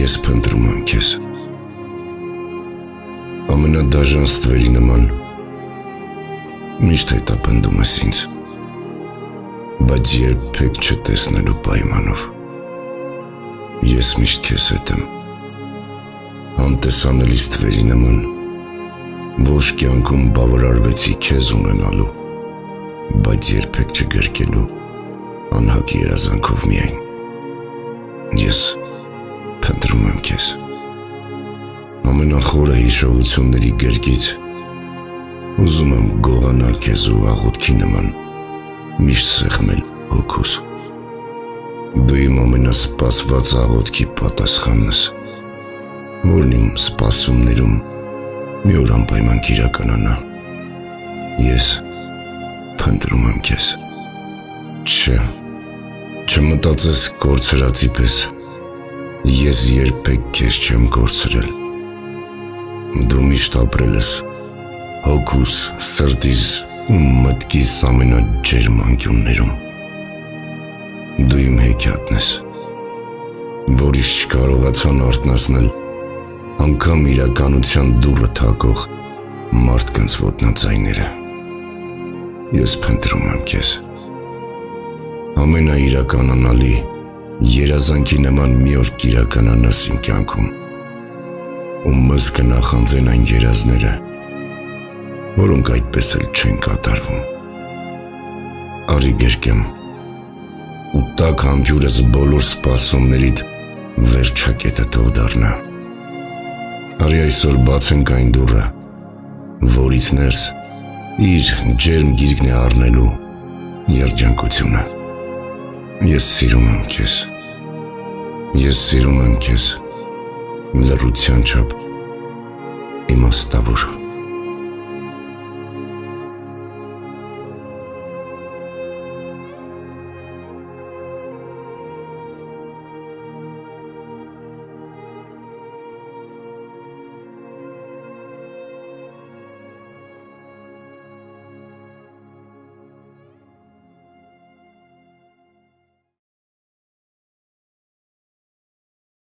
Ես փնտրում եմ քեզ ամենադաժան ստվերի նման միշտ հետապնդում ես ինձ բայց երբեք չտեսնելու պայմանով ես միշտ քեզ հետ եմ անտեսանելի ստվերի նման ողջ կյանքում բավարարվեցի քեզ ունենալու բայց երբեք չգրկելու անհակ երազանքով միայն ես փնտրում եմ քեզ ամենախորը հիշողությունների գրկից ուզում եմ գողանալ քեզ ու աղոթքի նման միշտ սեղմել հոգուս դու իմ ամենասպասված աղոթքի պատասխանն ես որն իմ սպասումներում մի օր անպայման կիրականանա ես փնտրում եմ քեզ չմտածես կորցրածի պես ես երբեք քեզ չեմ կորցրել դու միշտ ապրել ես հոգուս, սրտիս ու մտքիս ամենաջերմ անկյուններում դու իմ հեքիաթն ես որից չկարողացան արթնացնել անգամ իրականության դուռը թակող մարդկանց ոտնաձայները ես փնտրում եմ քեզ ամենաիրականանալի երազանքի նման մի օր կիրականանաս իմ կյանքում ու մեզ կնախանձեն այն երազները որոնք այդպես էլ չեն կատարվում արի գերկեմ ու տաք համբյուրս բոլոր սպասումներիդ վերջակետը թող դառնա արի այսօր բացենք այն դուռը որից ներս իր ջերմ գիրկն է առնելու երջանկությունը ես սիրում եմ քեզ լռության չափ իմաստավոր